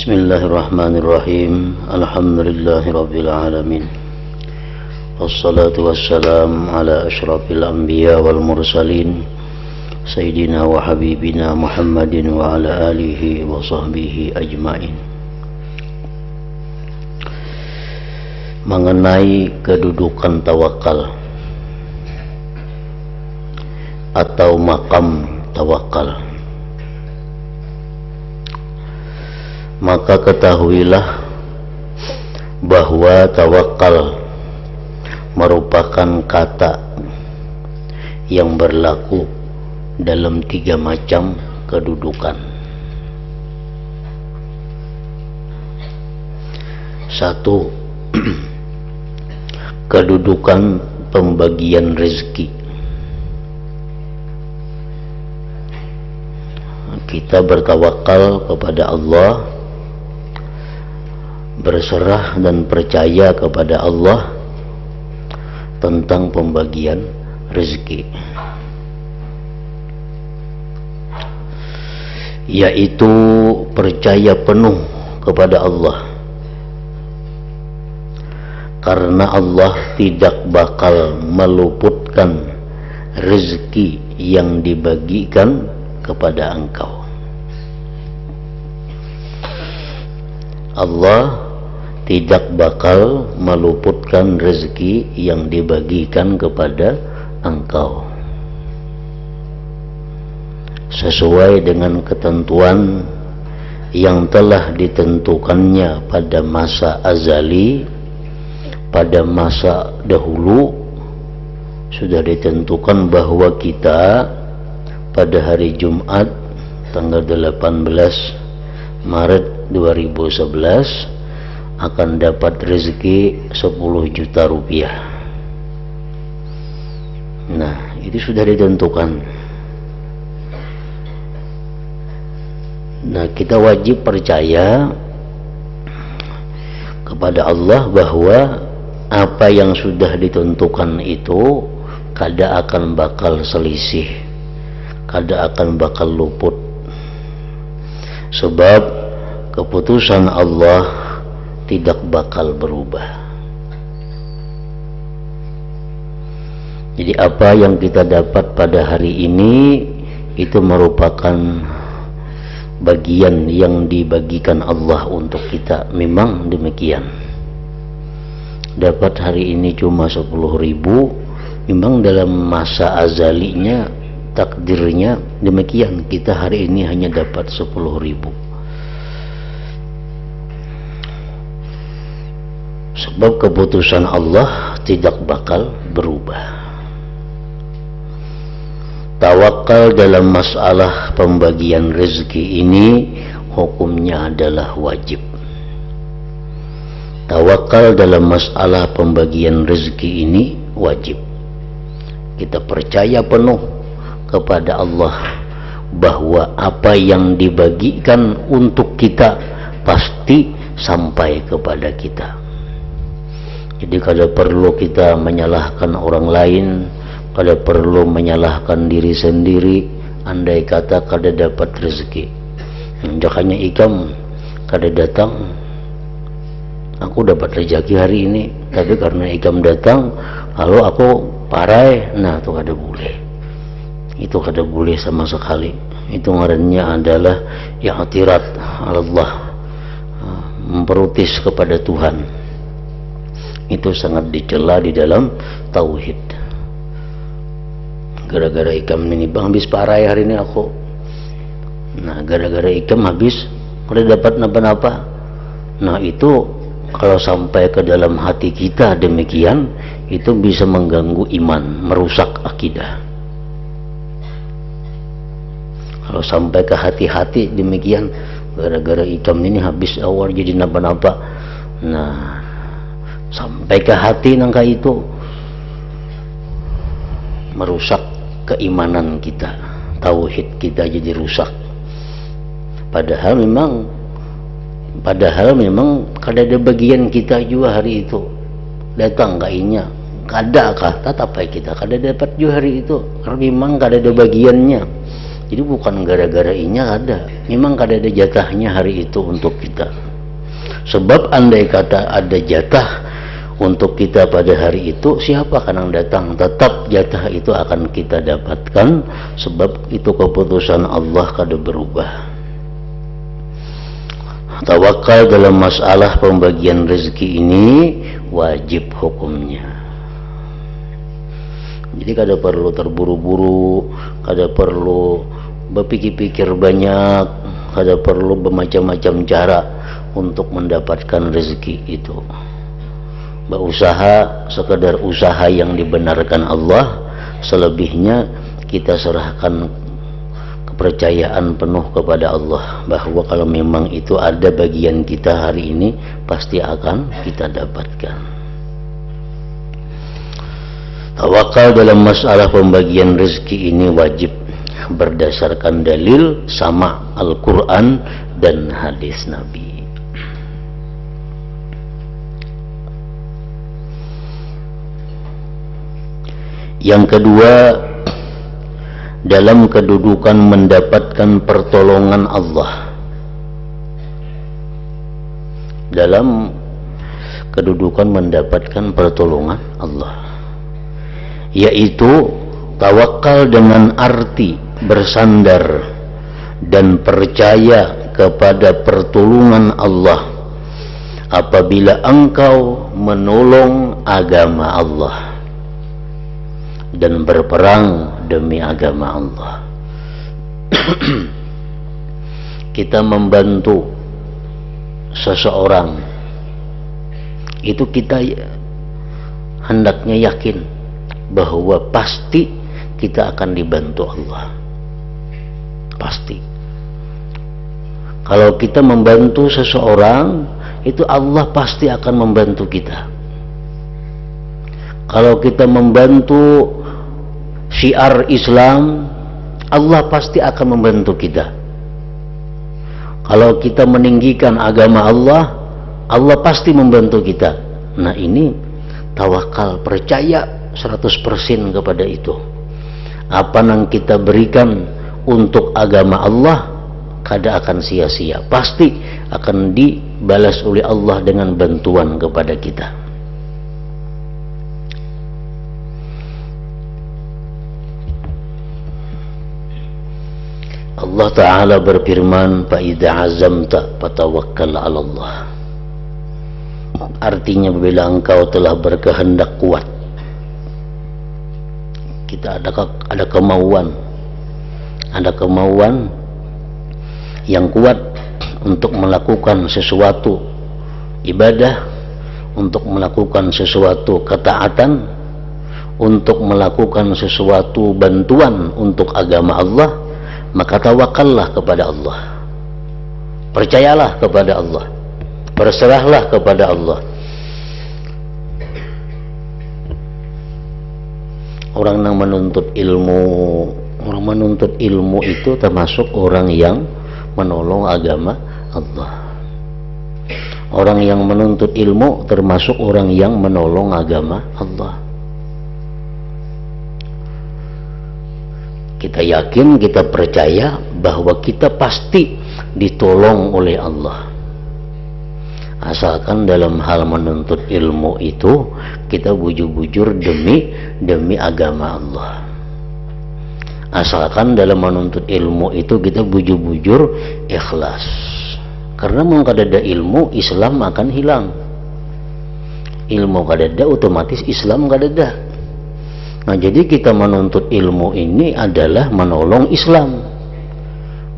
Bismillahirrahmanirrahim. Alhamdulillahirabbil alamin. Wassalatu wassalam ala asyrafil anbiya wal mursalin Sayyidina wa habibina Muhammadin wa ala alihi wa sahbihi ajmain. Mengenai kedudukan tawakal atau makam tawakal, maka ketahuilah bahwa tawakal merupakan kata yang berlaku dalam 3 macam kedudukan. 1. Kedudukan pembagian rezeki. Kita bertawakal kepada Allah, berserah dan percaya kepada Allah tentang pembagian rezeki, yaitu percaya penuh kepada Allah, karena Allah tidak bakal meluputkan rezeki yang dibagikan kepada engkau. Allah tidak bakal meluputkan rezeki yang dibagikan kepada engkau sesuai dengan ketentuan yang telah ditentukannya pada masa azali, pada masa dahulu. Sudah ditentukan bahwa kita pada hari Jumat tanggal 18 Maret 2011 akan dapat rezeki 10 juta rupiah. Nah, itu sudah ditentukan. Nah, kita wajib percaya kepada Allah bahwa apa yang sudah ditentukan itu kada akan bakal selisih, kada akan bakal luput, sebab keputusan Allah tidak bakal berubah. Jadi apa yang kita dapat pada hari ini itu merupakan bagian yang dibagikan Allah untuk kita. Memang demikian. Dapat hari ini cuma 10.000, memang dalam masa azalinya takdirnya demikian. Kita hari ini hanya dapat 10.000. Sebab keputusan Allah tidak bakal berubah. Tawakal dalam masalah pembagian rezeki ini hukumnya adalah wajib. Tawakal dalam masalah pembagian rezeki ini wajib. Kita percaya penuh kepada Allah bahwa apa yang dibagikan untuk kita pasti sampai kepada kita. Jadi kada perlu kita menyalahkan orang lain, kada perlu menyalahkan diri sendiri andai kata kada dapat rezeki. Jangannya ikam kada datang, aku dapat rezeki hari ini, tapi karena ikam datang lalu aku parai, nah itu kada boleh. Itu kada boleh sama sekali. Itu ngarannya adalah i'tirat Allah, memprotes kepada Tuhan. Itu sangat dicela di dalam tauhid. Gara-gara ikam ini bang habis parai hari ini aku. Nah, gara-gara ikam habis udah dapat napa-napa. Nah, itu kalau sampai ke dalam hati kita demikian, itu bisa mengganggu iman, merusak akidah. Kalau sampai ke hati-hati demikian, gara-gara ikam ini habis awal jadi napa-napa. Nah, sampai ke hati nangka itu merusak keimanan kita, tauhid kita jadi rusak. Padahal memang kada ada bagian kita juga hari itu. Datang kainya kada kah tetap kita kada dapat juga hari itu, karena memang kada ada bagiannya. Jadi bukan gara-gara inya ada, memang kada ada jatahnya hari itu untuk kita. Sebab andai kata ada jatah untuk kita pada hari itu, siapa kan yang datang? Tetap jatah itu akan kita dapatkan, sebab itu keputusan Allah kada berubah. Tawakal dalam masalah pembagian rezeki ini wajib hukumnya. Jadi kada perlu terburu-buru, kada perlu berpikir-pikir banyak, kada perlu bermacam-macam cara untuk mendapatkan rezeki itu. Berusaha sekadar usaha yang dibenarkan Allah, selebihnya kita serahkan kepercayaan penuh kepada Allah bahwa kalau memang itu ada bagian kita hari ini, pasti akan kita dapatkan. Tawakal dalam masalah pembagian rezeki ini wajib berdasarkan dalil sama Al-Quran dan hadis Nabi. Yang kedua, dalam kedudukan mendapatkan pertolongan Allah. Dalam kedudukan mendapatkan pertolongan Allah, yaitu tawakal dengan arti bersandar dan percaya kepada pertolongan Allah apabila engkau menolong agama Allah dan berperang demi agama Allah. Kita membantu seseorang, itu kita hendaknya yakin bahwa pasti kita akan dibantu Allah. Pasti. Kalau kita membantu seseorang, itu Allah pasti akan membantu kita. Kalau kita membantu syiar Islam, Allah pasti akan membantu kita. Kalau kita meninggikan agama Allah, Allah pasti membantu kita. Nah, ini tawakal, percaya 100% kepada itu. Apa yang kita berikan untuk agama Allah kada akan sia-sia, pasti akan dibalas oleh Allah dengan bantuan kepada kita. Allah Ta'ala berfirman, fa idza azamta fatawakkal 'ala Allah. Artinya bila engkau telah berkehendak kuat, kita ada kemauan yang kuat untuk melakukan sesuatu ibadah, untuk melakukan sesuatu ketaatan, untuk melakukan sesuatu bantuan untuk agama Allah, maka tawakallah kepada Allah, percayalah kepada Allah, berserahlah kepada Allah. Orang yang menuntut ilmu itu termasuk orang yang menolong agama Allah. Orang yang menuntut ilmu termasuk orang yang menolong agama Allah. Kita yakin, kita percaya bahwa kita pasti ditolong oleh Allah. Asalkan dalam hal menuntut ilmu itu kita bujur-bujur demi agama Allah. Asalkan dalam menuntut ilmu itu kita bujur-bujur ikhlas. Karena mau kada ada ilmu, Islam akan hilang. Ilmu kada ada, otomatis Islam kada ada. Nah, jadi kita menuntut ilmu ini adalah menolong Islam.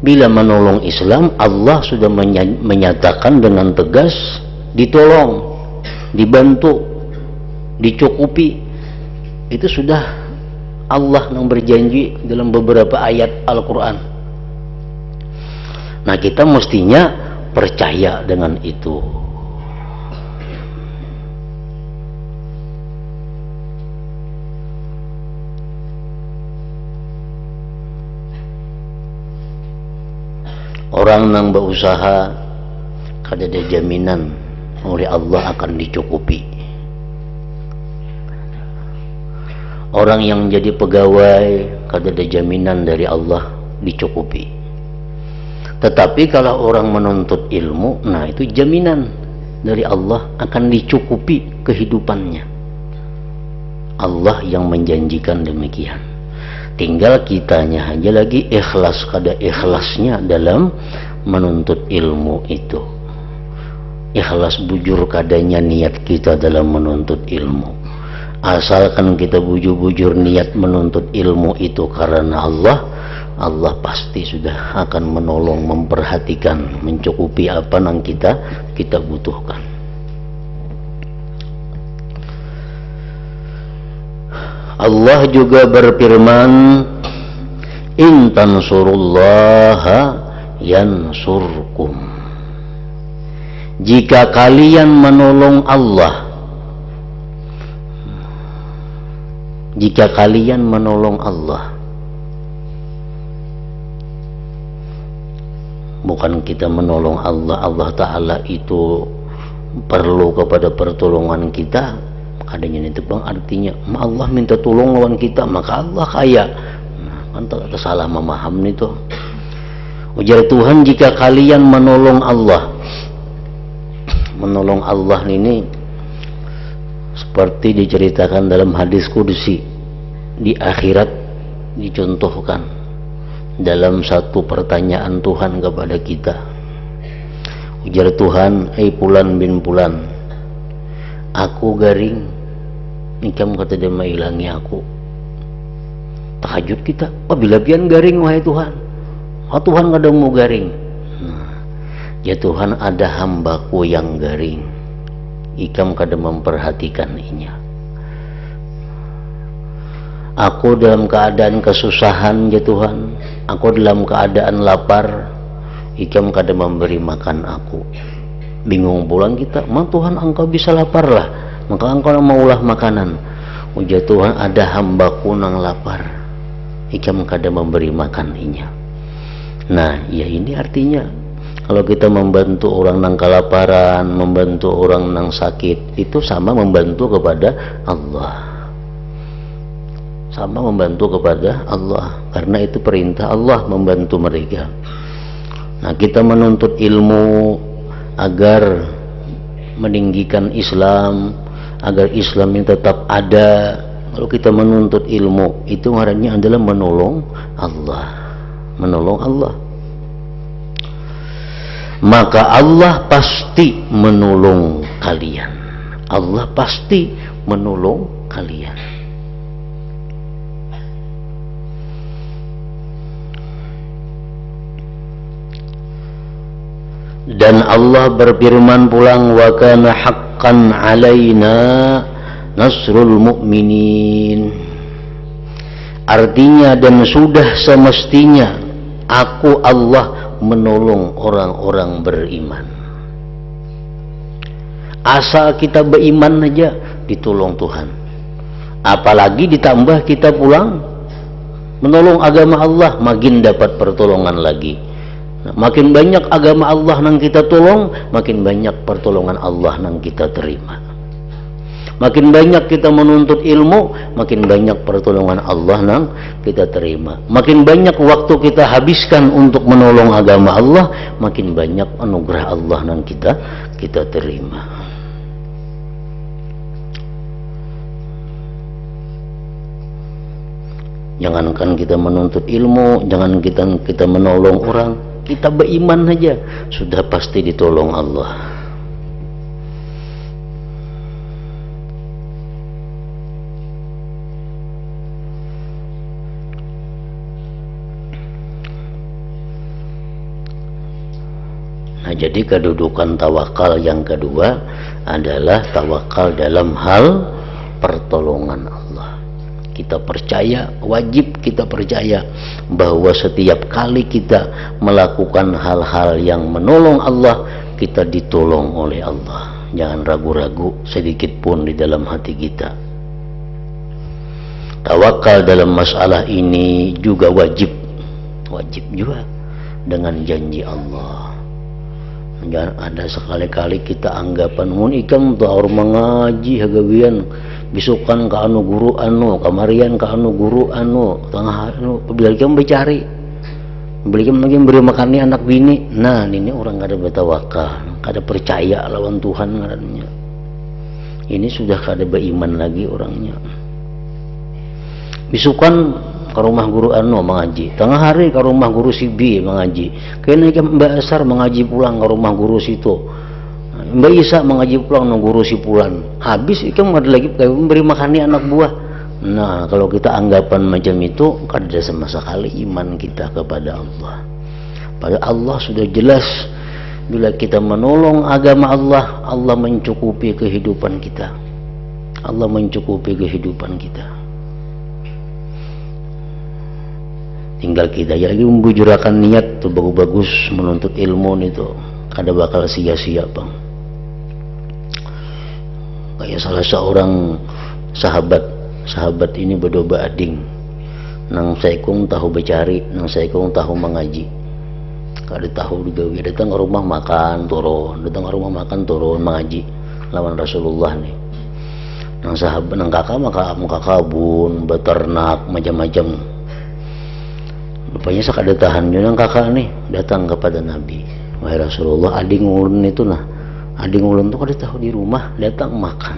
Bila menolong Islam, Allah sudah menyatakan dengan tegas, ditolong, dibantu, dicukupi. Itu sudah Allah yang berjanji dalam beberapa ayat Al-Quran. Nah, kita mestinya percaya dengan itu. Orang yang berusaha kada ada jaminan oleh Allah akan dicukupi. Orang yang jadi pegawai kada ada jaminan dari Allah dicukupi. Tetapi kalau orang menuntut ilmu, nah itu jaminan dari Allah akan dicukupi kehidupannya. Allah yang menjanjikan demikian. Tinggal kitanya aja lagi ikhlas kada ikhlasnya dalam menuntut ilmu itu. Ikhlas bujur kadanya niat kita dalam menuntut ilmu. Asalkan kita bujur-bujur niat menuntut ilmu itu karena Allah, Allah pasti sudah akan menolong, memperhatikan, mencukupi apa yang kita butuhkan. Allah juga berfirman, in tansurullaha yansurkum. Jika kalian menolong Allah, jika kalian menolong Allah, bukan kita menolong Allah, Allah Ta'ala itu perlu kepada pertolongan kita. Adanya itu bang, artinya Allah minta tolong lawan kita maka Allah kaya. Nah, kan tak salah memaham itu. Ujar Tuhan, jika kalian menolong Allah, menolong Allah ini seperti diceritakan dalam hadis qudsi, di akhirat dicontohkan dalam satu pertanyaan Tuhan kepada kita. Ujar Tuhan, Fulan bin Fulan, aku garing, nikam kata dia mailangi aku. Tahajud kita, apabila pian garing wahai Tuhan, oh Tuhan kada mau garing. Nah, ya Tuhan, ada hambaku yang garing, ikam kada memperhatikan inya. Aku dalam keadaan kesusahan ya Tuhan, aku dalam keadaan lapar, ikam kada memberi makan aku. Bingung pulang kita, ma Tuhan engkau bisa lapar lah, maka engkau maulah makanan. Ujar Tuhan, ada hambaku nang lapar, ikam kada memberi makan inya. Nah ya ini artinya kalau kita membantu orang nang kelaparan, membantu orang nang sakit, itu sama membantu kepada Allah, sama membantu kepada Allah, karena itu perintah Allah membantu mereka. Nah kita menuntut ilmu agar meninggikan Islam, agar Islam ini tetap ada. Kalau kita menuntut ilmu itu ngarannya adalah menolong Allah, menolong Allah. Maka Allah pasti menolong kalian, Allah pasti menolong kalian. Dan Allah berfirman pulang, wa kana haqqan alaina nasrul mu'minin. Artinya, dan sudah semestinya aku Allah menolong orang-orang beriman. Asal kita beriman aja ditolong Tuhan, apalagi ditambah kita pulang menolong agama Allah, makin dapat pertolongan lagi. Makin banyak agama Allah nang kita tolong, makin banyak pertolongan Allah nang kita terima. Makin banyak kita menuntut ilmu, makin banyak pertolongan Allah nang kita terima. Makin banyak waktu kita habiskan untuk menolong agama Allah, makin banyak anugerah Allah nang kita terima. Jangankan kita menuntut ilmu, jangan kita menolong orang, kita beriman saja sudah pasti ditolong Allah. Nah, jadi kedudukan tawakal yang kedua adalah tawakal dalam hal pertolongan Allah. Kita percaya, wajib kita percaya bahwa setiap kali kita melakukan hal-hal yang menolong Allah, kita ditolong oleh Allah. Jangan ragu-ragu sedikit pun di dalam hati kita. Tawakal dalam masalah ini juga wajib juga dengan janji Allah. Jangan ada sekali-kali kita anggapan mun ikam taur mengaji hagawian bisukan ka anu guru anu kamarian ka anu guru anu tengah anu bila ikam bercari belikan lagi beri makan nih anak bini. Nah ini orang kada bertawakal, kada percaya lawan Tuhan ngarannya. Ini sudah kada beriman lagi orangnya. Bisukan ke rumah guru anu mengaji, tengah hari ke rumah guru si B mengaji, kena Mbak Asar mengaji pulang ke rumah guru situ, Mbak Isa mengaji pulang ke guru si Pulan. Habis ikan ada lagi memberi makan nih anak buah. Nah kalau kita anggapan macam itu, kada sama sekali iman kita kepada Allah. Pada Allah sudah jelas, bila kita menolong agama Allah, Allah mencukupi kehidupan kita. Allah mencukupi kehidupan kita. Tinggal kita ya lagi membujurakan niat tuh bagus-bagus menuntut ilmu itu, kada bakal sia-sia bang. Kayak salah seorang sahabat ini berdoa ading, nang saikung tahu becari, nang saikung tahu mengaji. Kada tahu digawe, datang ke rumah makan turun, datang ke rumah makan turun mengaji lawan Rasulullah nih. Nang sahabat nang kakak maka kabun, beternak macam-macam. Rupanya sakada tahan nang kakak nih datang kepada Nabi. Wahai Rasulullah, ading ulun itu nah, ading ulun tuh kada tahu di rumah, datang makan,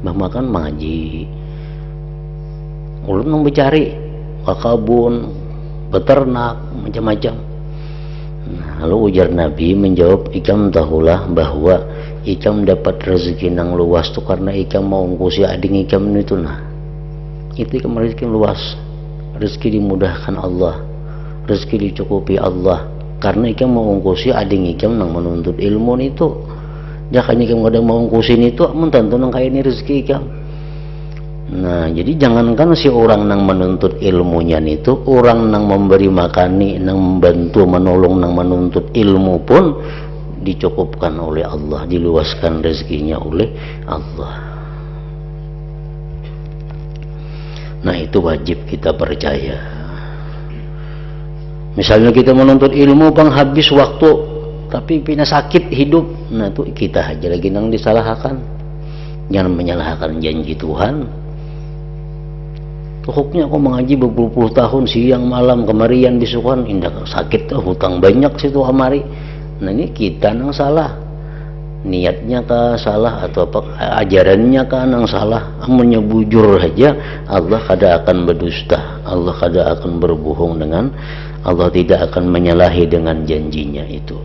makan mengaji. Ulun nang becari, kakabun, beternak macam-macam. Nah, lalu ujar Nabi menjawab, ikam tahulah bahwa ikam dapat rezeki nang luas tuh karena ikam mau ngkusi ading ikam itu nah. Itu ikam rezeki luas, rezeki dimudahkan Allah, rezeki dicukupi Allah, karena ikam mau ngkusi ading ikam nang menuntut ilmu itu. Jangan ikam kada mau ngkusin itu, amun tentu nang kaya ini rezeki ikam. Nah jadi jangankan si orang nang menuntut ilmunya itu, orang nang memberi makani, nang membantu menolong nang menuntut ilmu pun dicukupkan oleh Allah, diluaskan rezekinya oleh Allah. Nah itu wajib kita percaya. Misalnya kita menuntut ilmu bang habis waktu, tapi pina sakit hidup, nah itu kita aja lagi nang disalahkan. Jangan menyalahkan janji Tuhan. Pokoknya aku mengaji berpuluh-puluh tahun, siang malam kemarian bisukan, indah sakit hutang banyak situ kamari. Nah ini kita nang salah, niatnya kah salah atau apa ajarannya kah nang salah. Amunnya bujur aja, Allah kada akan berdusta, Allah kada akan berbohong dengan Allah, tidak akan menyalahi dengan janjinya itu.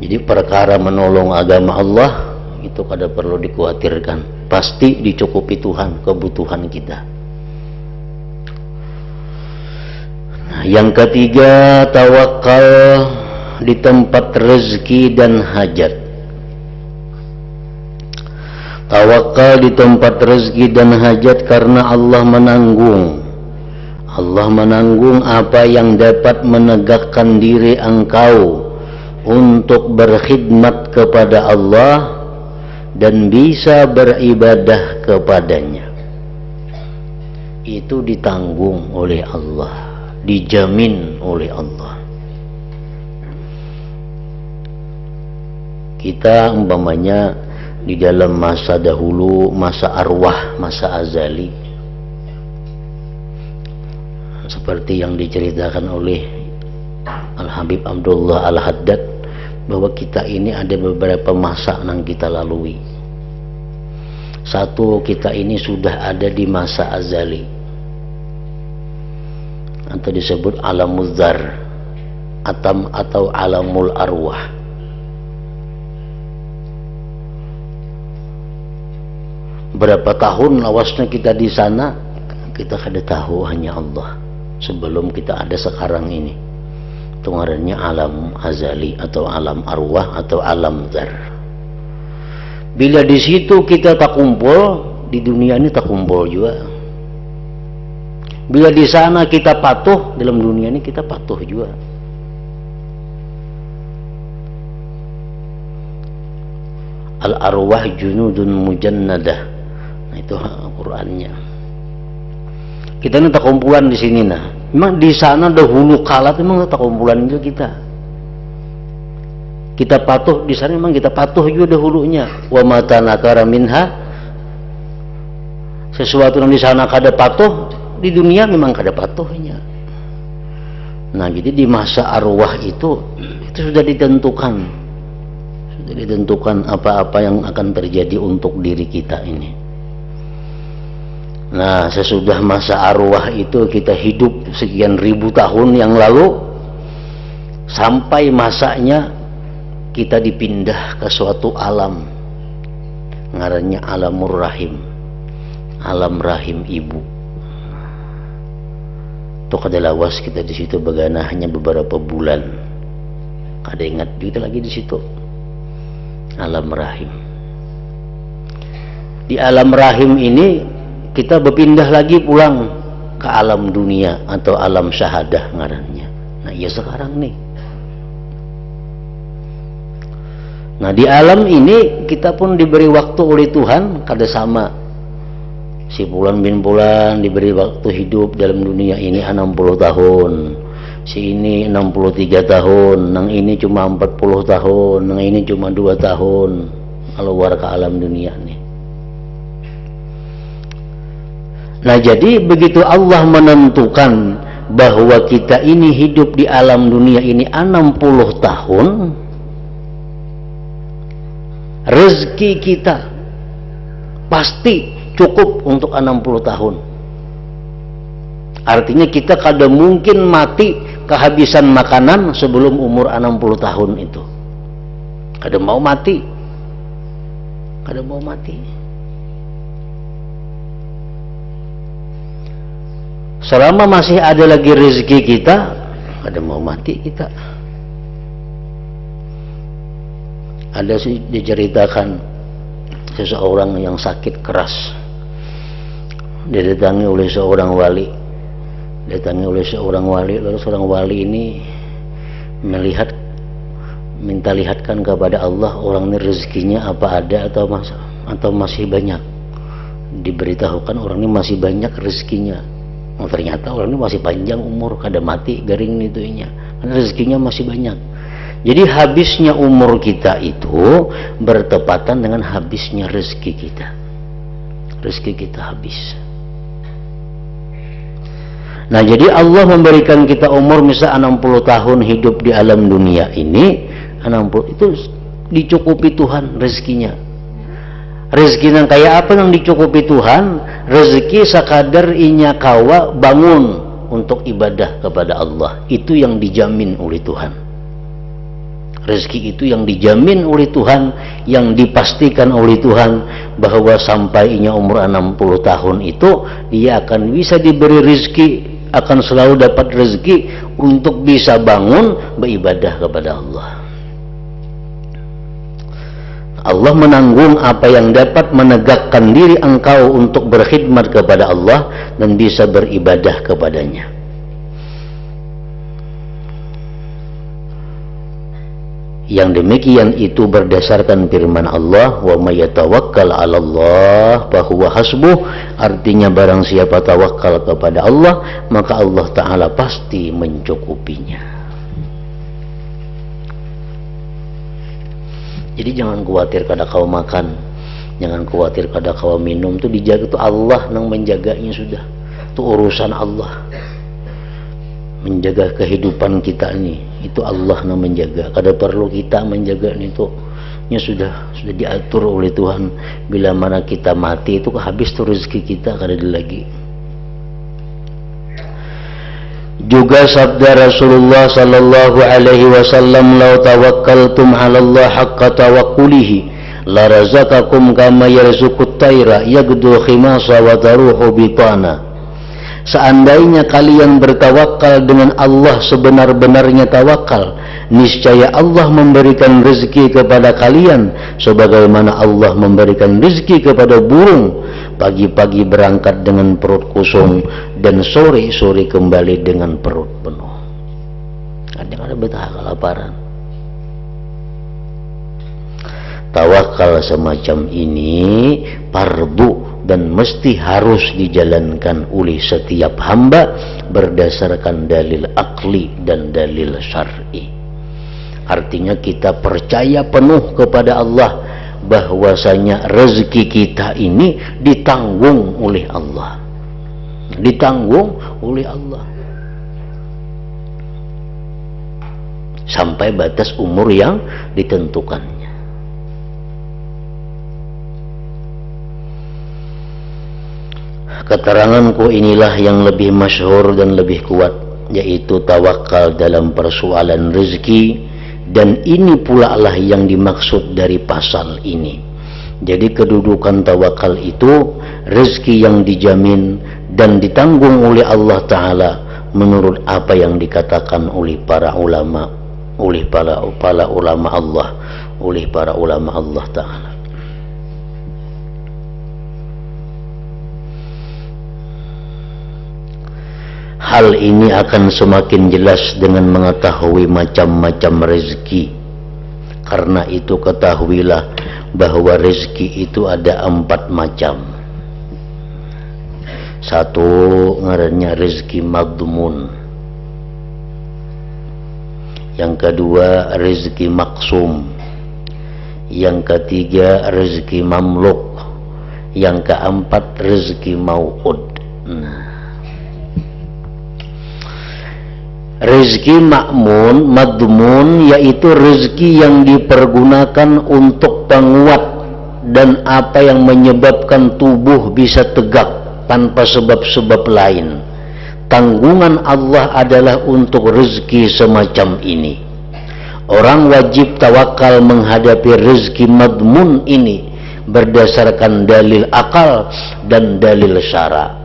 Jadi perkara menolong agama Allah itu kada perlu dikhawatirkan, pasti dicukupi Tuhan kebutuhan kita. Nah, yang ketiga, tawakal di tempat rezeki dan hajat. Tawakal di tempat rezeki dan hajat karena Allah menanggung. Allah menanggung apa yang dapat menegakkan diri engkau untuk berkhidmat kepada Allah dan bisa beribadah kepadanya. Itu ditanggung oleh Allah, dijamin oleh Allah. Kita umpamanya di dalam masa dahulu, masa arwah, masa azali, seperti yang diceritakan oleh Al-Habib Abdullah Al-Haddad, bahwa kita ini ada beberapa masa yang kita lalui. Satu, kita ini sudah ada di masa azali atau disebut alamul dzar atau alamul arwah. Berapa tahun lawasnya kita di sana, kita kada tahu, hanya Allah. Sebelum kita ada sekarang ini, itu ngarannya alam azali atau alam arwah atau alam dzar. Bila di situ kita tak kumpul, di dunia ini tak kumpul juga. Bila di sana kita patuh, dalam dunia ini kita patuh juga. Al arwah junudun mujannadah. Nah itu Qur'annya. Kita ini tak kumpulan di sini nah. Memang di sana dahulu kala memang tak kumpulan juga kita. Kita patuh di sana, memang kita patuh juga dahulunya. Wa mata nakara minha, sesuatu yang di sana kada patuh, di dunia memang kada patuhnya. Nah, jadi di masa arwah itu sudah ditentukan apa-apa yang akan terjadi untuk diri kita ini. Nah, sesudah masa arwah itu kita hidup sekian ribu tahun yang lalu, sampai masanya kita dipindah ke suatu alam, ngarannya alamur rahim, alam rahim ibu. Tuh kada lawas kita di situ bagana hanya beberapa bulan, kada ingat kita lagi di situ, alam rahim. Di alam rahim ini kita berpindah lagi pulang ke alam dunia atau alam syahadah ngarannya. Nah, ya sekarang nih. Nah, di alam ini kita pun diberi waktu oleh Tuhan kada sama. Si Fulan bin Fulan diberi waktu hidup dalam dunia ini 60 tahun. Si ini 63 tahun, nang ini cuma 40 tahun, nang ini cuma 2 tahun. Keluar ke alam dunia nih. Nah, jadi begitu Allah menentukan bahwa kita ini hidup di alam dunia ini 60 tahun, rezeki kita pasti cukup untuk 60 tahun. Artinya kita kada mungkin mati kehabisan makanan sebelum umur 60 tahun itu. Kada mau mati. Kada mau mati. Selama masih ada lagi rezeki kita, kada mau mati kita. Ada sih diceritakan seseorang yang sakit keras, didatangi oleh seorang wali. Lalu seorang wali ini minta lihatkan kepada Allah orang ini rezekinya apa ada atau masih banyak. Diberitahukan orang ini masih banyak rezekinya. Oh, ternyata orang ini masih panjang umur, kada mati garing itunya, karena rezekinya masih banyak. Jadi habisnya umur kita itu bertepatan dengan habisnya rezeki kita. Rezeki kita habis. Nah, jadi Allah memberikan kita umur misal 60 tahun hidup di alam dunia ini, 60 itu dicukupi Tuhan rezekinya. Rezeki yang kayak apa yang dicukupi Tuhan? Rezeki sekadar inya kawa bangun untuk ibadah kepada Allah. Itu yang dijamin oleh Tuhan. Rezeki itu yang dijamin oleh Tuhan, yang dipastikan oleh Tuhan bahwa sampai inya umur 60 tahun itu dia akan bisa diberi rezeki, akan selalu dapat rezeki untuk bisa bangun beribadah kepada Allah. Allah menanggung apa yang dapat menegakkan diri engkau untuk berkhidmat kepada Allah dan bisa beribadah kepadanya. Yang demikian itu berdasarkan firman Allah, wa may yatawakkal 'alallah fahuwa hasbuh, artinya barang siapa tawakal kepada Allah maka Allah taala pasti mencukupinya. Jadi jangan khawatir kada kau makan, jangan khawatir kada kau minum, itu dijaga, itu Allah yang menjaganya sudah. Itu urusan Allah. Menjaga kehidupan kita ini, itu Allah yang menjaga. Kada perlu kita menjaga itu. Nya sudah diatur oleh Tuhan. Bila mana kita mati itu habis tuh rezeki kita, kada ada lagi. Juga sabda Rasulullah sallallahu alaihi wasallam, "Lau tawakkaltum 'ala Allah haqqa tawakkulihi la razaqakum kama yarzuqut tayra yagdu khimasa wa taruhu bitana." Seandainya kalian bertawakal dengan Allah sebenar-benarnya tawakal, niscaya Allah memberikan rezeki kepada kalian sebagaimana Allah memberikan rezeki kepada burung. Pagi-pagi berangkat dengan perut kosong dan sore-sore kembali dengan perut penuh. Kadang-kadang betah kelaparan. Tawakal semacam ini fardu dan mesti harus dijalankan oleh setiap hamba berdasarkan dalil akli dan dalil syar'i. Artinya kita percaya penuh kepada Allah bahwasanya rezeki kita ini ditanggung oleh Allah. Ditanggung oleh Allah. sampai batas umur yang ditentukannya. Keteranganku inilah yang lebih masyhur dan lebih kuat, yaitu tawakal dalam persoalan rezeki, dan ini pula lah yang dimaksud dari pasal ini. Jadi kedudukan tawakal itu rezeki yang dijamin dan ditanggung oleh Allah Ta'ala menurut apa yang dikatakan oleh para ulama, oleh para ulama Allah, oleh para ulama Allah Ta'ala. Hal ini akan semakin jelas dengan mengetahui macam-macam rezeki. Karena itu ketahuilah bahwa rezeki itu ada 4 macam. Satu ngarannya rezeki madmun. Yang kedua rezeki maksum. Yang ketiga rezeki mamluk. Yang keempat rezeki mau'ud. Rezeki madmun yaitu rezeki yang dipergunakan untuk penguat dan apa yang menyebabkan tubuh bisa tegak tanpa sebab-sebab lain. Tanggungan Allah adalah untuk rezeki semacam ini. Orang wajib tawakal menghadapi rezeki madmun ini berdasarkan dalil akal dan dalil syara.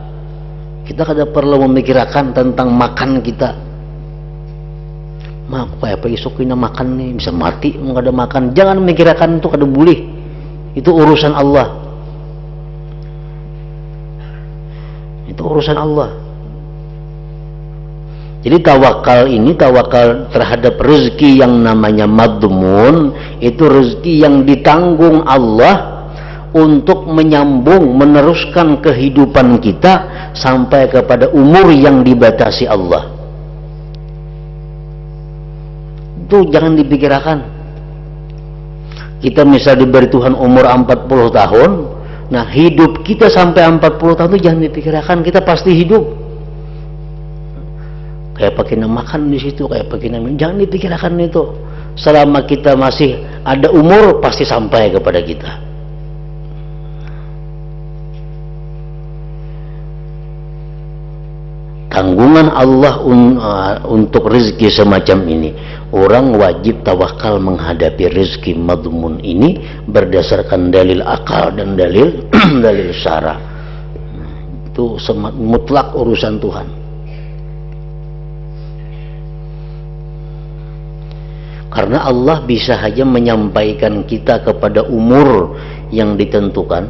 Kita kada perlu memikirkan tentang makan kita. Apa isok kita makan nih bisa mati nggak ada makan, jangan memikirkan itu, kada boleh, itu urusan Allah, itu urusan Allah. Jadi tawakal ini, tawakal terhadap rezeki yang namanya madmun, itu rezeki yang ditanggung Allah untuk menyambung, meneruskan kehidupan kita sampai kepada umur yang dibatasi Allah. Itu jangan dipikirkan. Kita misal diberi Tuhan umur 40 tahun, nah hidup kita sampai 40 tahun itu jangan dipikirkan, kita pasti hidup. Kayak pakai makan di situ, kayak pakai jangan dipikirkan itu. Selama kita masih ada umur pasti sampai kepada kita. Tanggungan Allah untuk rezeki semacam ini. Orang wajib tawakal menghadapi rezeki madmun ini berdasarkan dalil akal dan dalil dalil syara. Itu mutlak urusan Tuhan. Karena Allah bisa saja menyampaikan kita kepada umur yang ditentukan,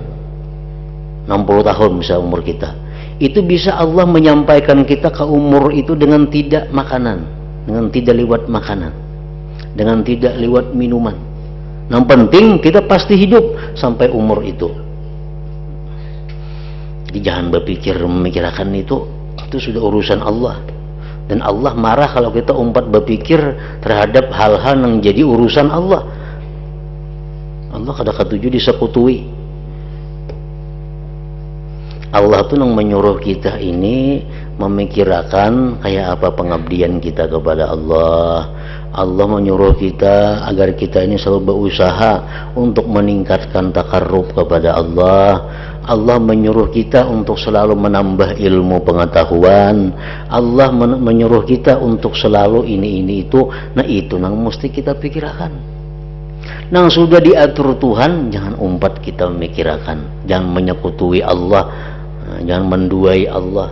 60 tahun misalnya umur kita. Itu bisa Allah menyampaikan kita ke umur itu dengan tidak makanan, dengan tidak lewat makanan, dengan tidak lewat minuman. Yang penting kita pasti hidup sampai umur itu. Jadi jangan memikirkan itu sudah urusan Allah. Dan Allah marah kalau kita berpikir terhadap hal-hal yang jadi urusan Allah. Allah kada ketujuh disekutuwi. Allah tuh yang menyuruh kita ini memikirkan kayak apa pengabdian kita kepada Allah. Allah menyuruh kita agar kita ini selalu berusaha untuk meningkatkan takarrub kepada Allah. Allah menyuruh kita untuk selalu menambah ilmu pengetahuan. Allah menyuruh kita untuk selalu ini itu. Nah itu yang mesti kita pikirkan. Nang sudah diatur Tuhan, jangan kita memikirkan, jangan menyekutui Allah, jangan menduai Allah.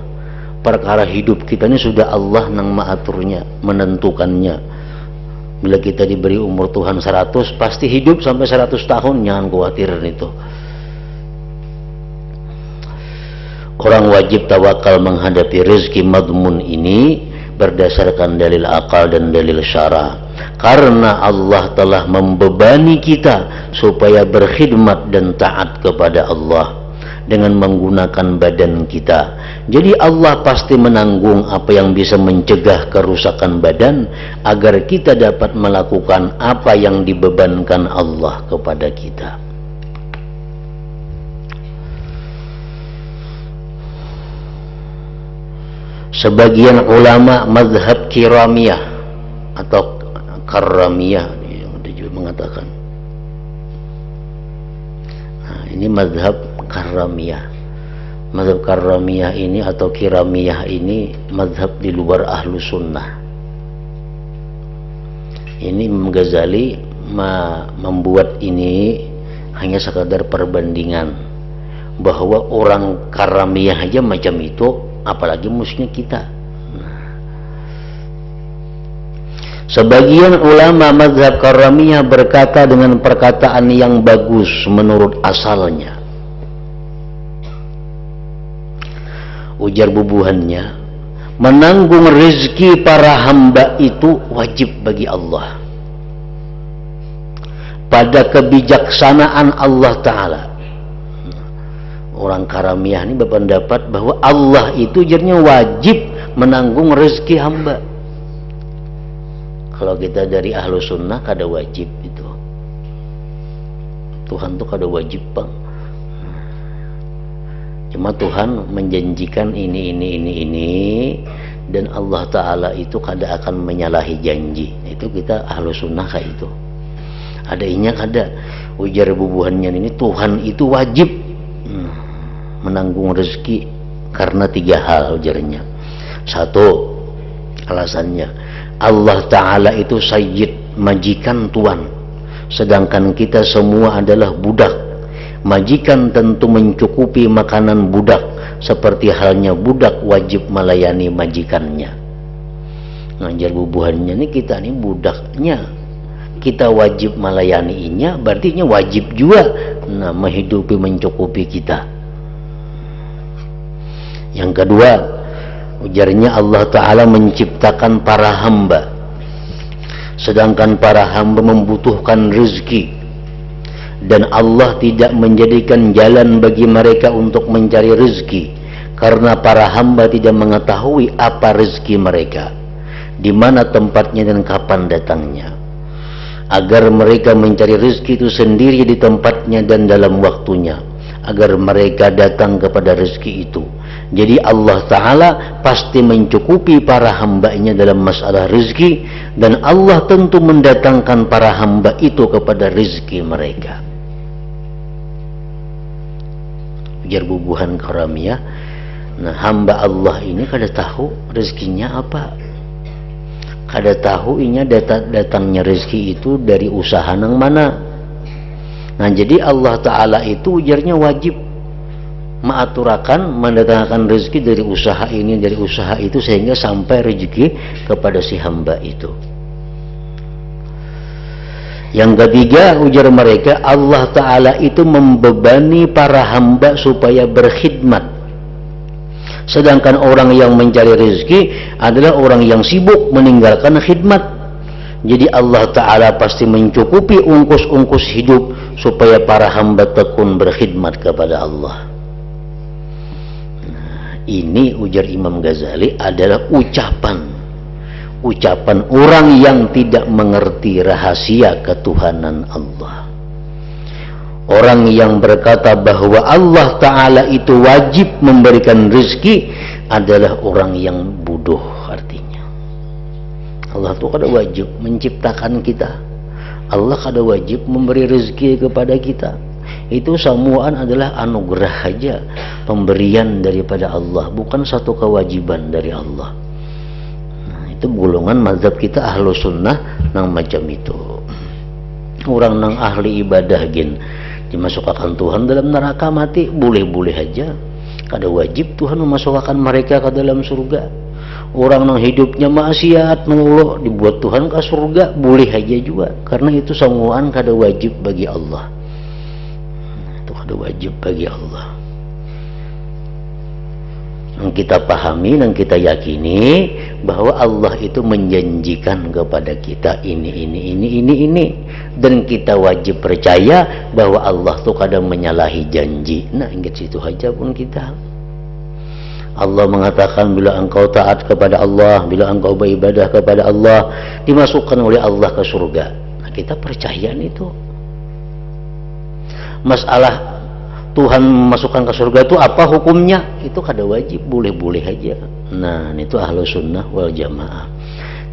Perkara hidup kita ini sudah Allah yang mengaturnya, menentukannya. Bila kita diberi umur Tuhan 100, pasti hidup sampai 100 tahun, jangan khawatirin itu. Orang wajib tawakal menghadapi rezeki madmun ini berdasarkan dalil akal dan dalil syara. Karena Allah telah membebani kita supaya berkhidmat dan taat kepada Allah dengan menggunakan badan kita. Jadi Allah pasti menanggung apa yang bisa mencegah kerusakan badan agar kita dapat melakukan apa yang dibebankan Allah kepada kita. Sebagian ulama mazhab kiramiyah atau Karramiyah yang juga mengatakan. Nah, ini mazhab Karramiyah. Mazhab Karramiyah ini atau Kiramiyah ini mazhab di luar ahlu sunnah. Ini Imam Ghazali membuat ini hanya sekadar perbandingan bahwa orang Karramiyah aja macam itu, apalagi musuhnya kita. Sebagian ulama mazhab Karramiyah berkata dengan perkataan yang bagus menurut asalnya. Ujar bubuhannya, menanggung rezeki para hamba itu wajib bagi Allah. Pada kebijaksanaan Allah Ta'ala. Orang Karramiyah ini berpendapat bahwa Allah itu ujarnya wajib menanggung rezeki hamba. Kalau kita dari ahlu sunnah kada wajib itu. Tuhan tuh kada wajib bang. Cuma Tuhan menjanjikan ini dan Allah Ta'ala itu kada akan menyalahi janji. Itu kita ahlu sunnah kayak itu. Ada inya kada. Ujar bubuhannya ini Tuhan itu wajib menanggung rezeki karena 3 hal ujarnya. 1, alasannya Allah Ta'ala itu sayyid, majikan tuan, sedangkan kita semua adalah budak. Majikan tentu mencukupi makanan budak, seperti halnya budak wajib melayani majikannya. Ngajar bubuhannya ini kita ini budaknya, kita wajib melayaninya, berarti wajib juga menghidupi mencukupi kita. Yang kedua, ujarnya Allah Ta'ala menciptakan para hamba, sedangkan para hamba membutuhkan rezeki, dan Allah tidak menjadikan jalan bagi mereka untuk mencari rezeki karena para hamba tidak mengetahui apa rezeki mereka, di mana tempatnya dan kapan datangnya, agar mereka mencari rezeki itu sendiri di tempatnya dan dalam waktunya, agar mereka datang kepada rezeki itu. Jadi Allah Ta'ala pasti mencukupi para hambanya dalam masalah rezeki, dan Allah tentu mendatangkan para hamba itu kepada rezeki mereka. Ujar bubuhan Karramiyah, nah hamba Allah ini kada tahu rezekinya apa, kada tahu inya datangnya rezeki itu dari usaha nang mana. Nah jadi Allah Ta'ala itu ujarnya wajib mengaturakan mendatangkan rezeki dari usaha ini dari usaha itu sehingga sampai rezeki kepada si hamba itu. Yang ketiga, ujar mereka, Allah Ta'ala itu membebani para hamba supaya berkhidmat, sedangkan orang yang mencari rezeki adalah orang yang sibuk meninggalkan khidmat. Jadi Allah Ta'ala pasti mencukupi ungkus-ungkus hidup supaya para hamba tekun berkhidmat kepada Allah. Nah, ini ujar Imam Ghazali adalah ucapan orang yang tidak mengerti rahasia ketuhanan Allah. Orang yang berkata bahwa Allah Ta'ala itu wajib memberikan rezeki adalah orang yang bodoh artinya. Allah itu kada wajib menciptakan kita, Allah kada wajib memberi rezeki kepada kita. Itu semuaan adalah anugerah saja, pemberian daripada Allah, bukan satu kewajiban dari Allah. Itu golongan mazhab kita ahlu sunnah nang macam itu. Orang nang ahli ibadah gin dimasukkan Tuhan dalam neraka mati boleh-boleh aja, kada wajib Tuhan memasukkan mereka ke dalam surga. Orang nang hidupnya maksiat mengulo dibuat Tuhan ke surga boleh aja juga, karena itu semuaan kada wajib bagi Allah. Itu kada wajib bagi Allah. Yang kita pahami dan kita yakini bahwa Allah itu menjanjikan kepada kita ini, dan kita wajib percaya bahwa Allah itu kadang menyalahi janji. Nah, ingat situ aja pun kita. Allah mengatakan bila engkau taat kepada Allah, bila engkau beribadah kepada Allah, dimasukkan oleh Allah ke surga. Nah, kita percaya itu. Masalah Tuhan memasukkan ke surga itu apa hukumnya? Itu kada wajib, boleh-boleh aja. Nah, itu ahlu sunnah wal jamaah.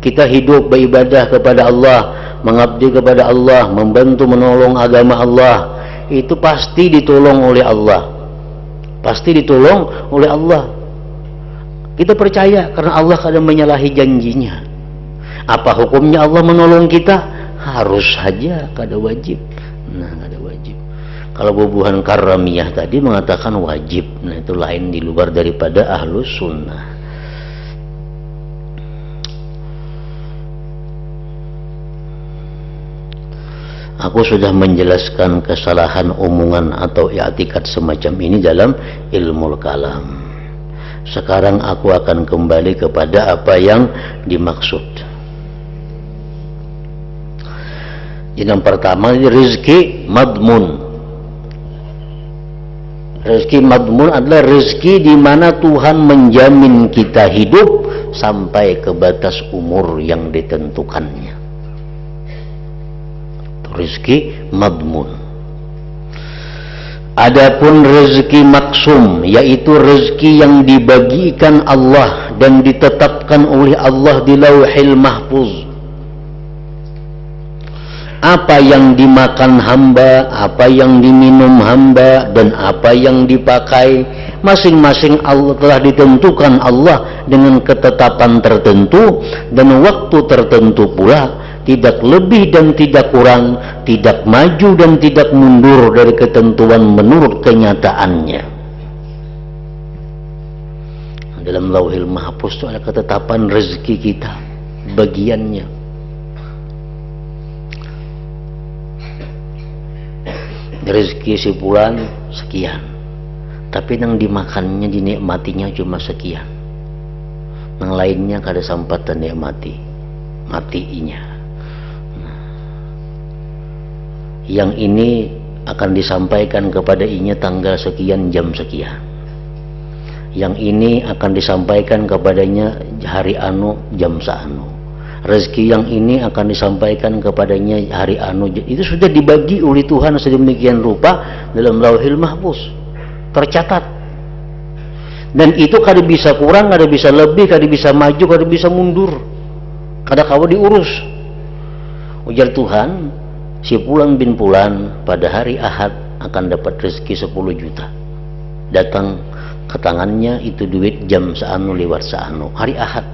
kita hidup beribadah kepada Allah, mengabdi kepada Allah, membantu menolong agama Allah, itu pasti ditolong oleh Allah. Pasti ditolong oleh Allah. Kita percaya karena Allah kadang menyalahi janjinya. Apa hukumnya Allah menolong kita? Harus saja, kada wajib. Nah, kada wajib. Kalau bubuhan karamiyah tadi mengatakan wajib. Nah, itu lain di luar daripada ahlus sunnah. Aku sudah menjelaskan kesalahan omongan atau i'tikad semacam ini dalam ilmu kalam. Sekarang aku akan kembali kepada apa yang dimaksud. Yang pertama, rezeki madmun. Rezeki madmun adalah rezeki di mana Tuhan menjamin kita hidup sampai ke batas umur yang ditentukannya. Rezeki madmun. Adapun rezeki maksum, yaitu rezeki yang dibagikan Allah dan ditetapkan oleh Allah di Lauhil Mahfuz. Apa yang dimakan hamba, apa yang diminum hamba, dan apa yang dipakai, masing-masing Allah telah ditentukan Allah dengan ketetapan tertentu dan waktu tertentu pula. Tidak lebih dan tidak kurang, tidak maju dan tidak mundur dari ketentuan menurut kenyataannya. Dalam Lauhil Mahfuz itu ada ketetapan rezeki kita, bagiannya. Rezeki si bulan sekian, tapi yang dimakannya, dinikmatinya cuma sekian. Yang lainnya kada sempat dinikmati, matinya. Yang ini akan disampaikan kepada inya tanggal sekian, jam sekian. Yang ini akan disampaikan kepadanya hari anu, jam seanu. Rezeki yang ini akan disampaikan kepadanya hari anu. Itu sudah dibagi oleh Tuhan sedemikian rupa dalam Lauhil Mahfuz, tercatat. Dan itu kada bisa kurang, kada bisa lebih, kada bisa maju, kada bisa mundur, kada kawa diurus. Ujar Tuhan, si Fulan bin Fulan pada hari Ahad akan dapat rezeki 10 juta. Datang ke tangannya itu duit jam seanu lewat seanu, hari Ahad.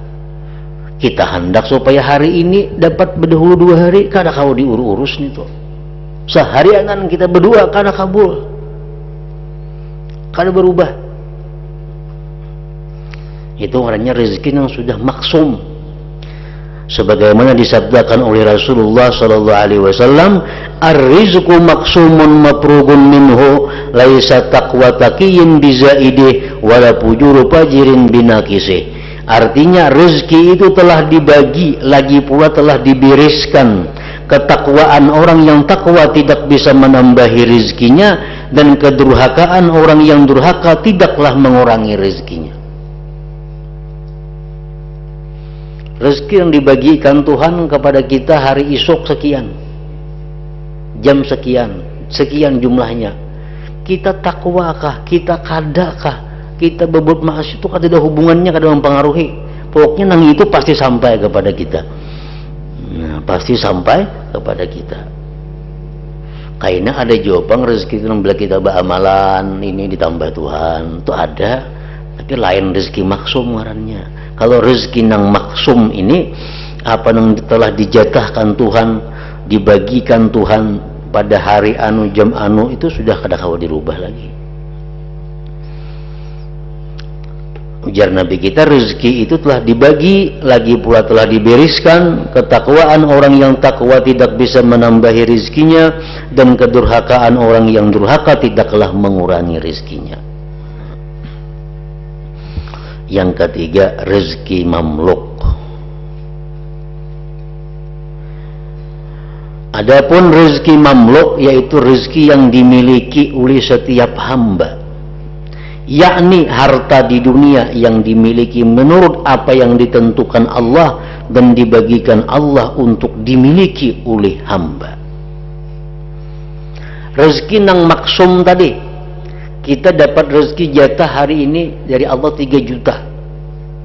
Kita hendak supaya hari ini dapat berdahulu 2 hari, kada kau diurus nih tuh. Seharianan kita berdua kada kabul, kada berubah. Itu orangnya rezeki yang sudah maksum. Sebagaimana disabdakan oleh Rasulullah sallallahu alaihi wasallam, ar-rizqu maqsumun mafrugun minhu laisa taqwa taqiyyin bizaidih wala fujuru fajirin binaqisih. Artinya rezeki itu telah dibagi, lagi pula telah dibereskan. Ketakwaan orang yang takwa tidak bisa menambahi rezekinya, dan kedurhakaan orang yang durhaka tidaklah mengurangi rezekinya. Rezeki yang dibagikan Tuhan kepada kita hari esok sekian, jam sekian, sekian jumlahnya. Kita takwakah, kita kadakah, kita berbuat maksiat itu kada ada hubungannya, kada mempengaruhi. Pokoknya nang itu pasti sampai kepada kita. Nah, pasti sampai kepada kita. Karena ada jawaban rezeki itu bila kita beramalan ini ditambah Tuhan, itu ada. Tapi lain rezeki maksum ngarannya. Kalau rezeki nang maksum ini, apa yang telah dijatahkan Tuhan, dibagikan Tuhan pada hari anu, jam anu, itu sudah kada kawa dirubah lagi. Ujar Nabi kita, rezeki itu telah dibagi, lagi pula telah dibereskan. Ketakwaan orang yang takwa tidak bisa menambahi rezekinya, dan kedurhakaan orang yang durhaka tidaklah mengurangi rezekinya. Yang ketiga, rezeki mamluk. Adapun rezeki mamluk, yaitu rezeki yang dimiliki oleh setiap hamba, yakni harta di dunia yang dimiliki menurut apa yang ditentukan Allah dan dibagikan Allah untuk dimiliki oleh hamba. Rezeki nang maksum tadi, kita dapat rezeki jatah hari ini dari Allah 3 juta.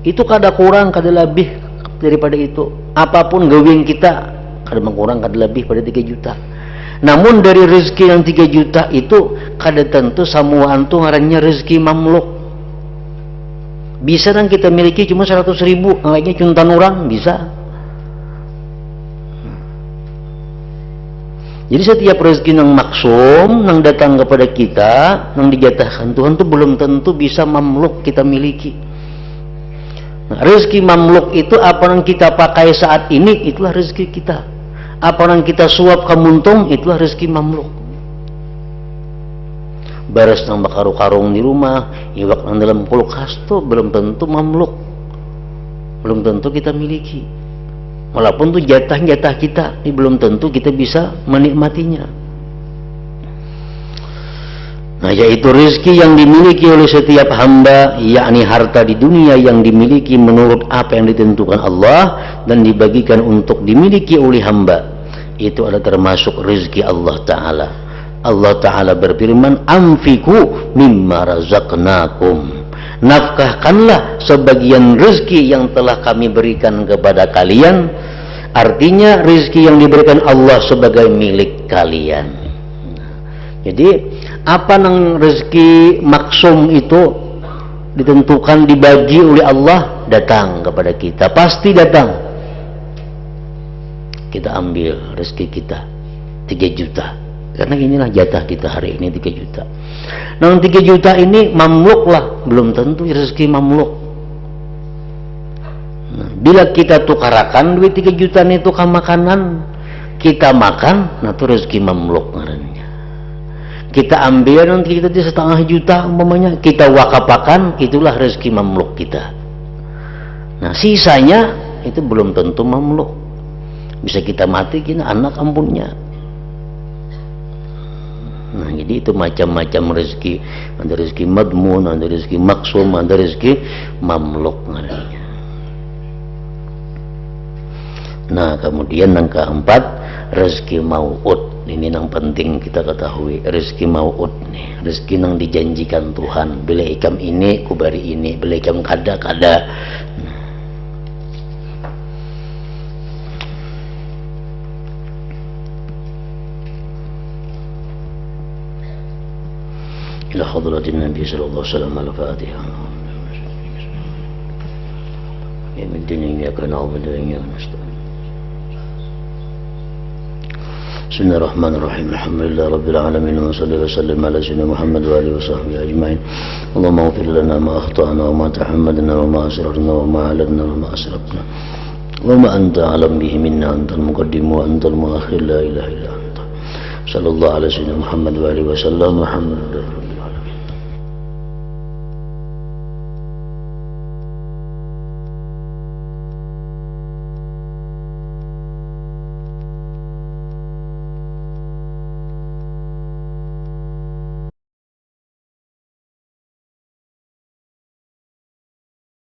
Itu kada kurang, kada lebih daripada itu. apapun gawin kita kada kurang kada lebih pada 3 juta. Namun dari rezeki yang 3 juta itu kada tentu semua antu ngarannya rezeki mamluk. Bisa kan kita miliki cuma 100.000, lainnya cuntan orang bisa. Jadi setiap rezeki yang maksum yang datang kepada kita, yang dijatahkan Tuhan itu belum tentu bisa mamluk kita miliki. Nah, rezeki mamluk itu apa yang kita pakai saat ini, itulah rezeki kita. Apa yang kita suap ke muntung, itulah rezeki mamluk. Beres nang karung-karung di rumah, iwak nang dalam kulkas itu belum tentu mamluk, belum tentu kita miliki. Walaupun itu jatah-jatah kita, ini belum tentu kita bisa menikmatinya. Nah, yaitu rezeki yang dimiliki oleh setiap hamba, yakni harta di dunia yang dimiliki menurut apa yang ditentukan Allah dan dibagikan untuk dimiliki oleh hamba, itu adalah termasuk rezeki Allah Ta'ala. Allah Ta'ala berfirman, anfiku mimma razaqnakum, nafkahkanlah sebagian rezeki yang telah kami berikan kepada kalian. Artinya rezeki yang diberikan Allah sebagai milik kalian. Jadi apa nang rezeki maksum itu ditentukan dibagi oleh Allah, datang kepada kita, pasti datang. Kita ambil rezeki kita 3 juta. Karena inilah jatah kita hari ini 3 juta. Nah 3 juta ini mamluk lah, belum tentu rezeki mamluk. Nah, bila kita tukarakan duit 3 juta itu ke makanan, kita makan, nah itu rezeki mamluk ngarannya. Kita ambil nanti kita 1,5 juta umpamanya, kita wakapakan, itulah rezeki mamluk kita. Nah sisanya itu belum tentu mamluk. Bisa kita mati, kita anak ampunnya. Nah jadi itu macam-macam rezeki. Ada rezeki madmun, ada rezeki maksum, ada rezeki mamluk ngarannya. Nah kemudian yang keempat, rezeki mau'ud. Ini yang penting kita ketahui, rezeki mau'ud nih, rezeki yang dijanjikan Tuhan. Bila ikam ini kubari ini, bila ikam kada. Ila hadratin Nabi sallallahu alaihi wasallam al-Fatihah. Ya min dunya kana abadanya nasta'in. Bismillahirrahmanirrahim. Alhamdulillah rabbil alamin wa sallallahu wasallam ala sayyidina Muhammad wa alihi washabbihi ajmain. Allahumma ighfir lana ma akhtana wa ma tahammadna wa ma asrarna wa ma alanna wa ma asrafna. Allahumma anta alam bihi minna, antal muqaddim wa antal muakhir, la ilaha illa anta. Sallallahu ala sayyidina Muhammad wa alihi wasallam. Alhamdulillah.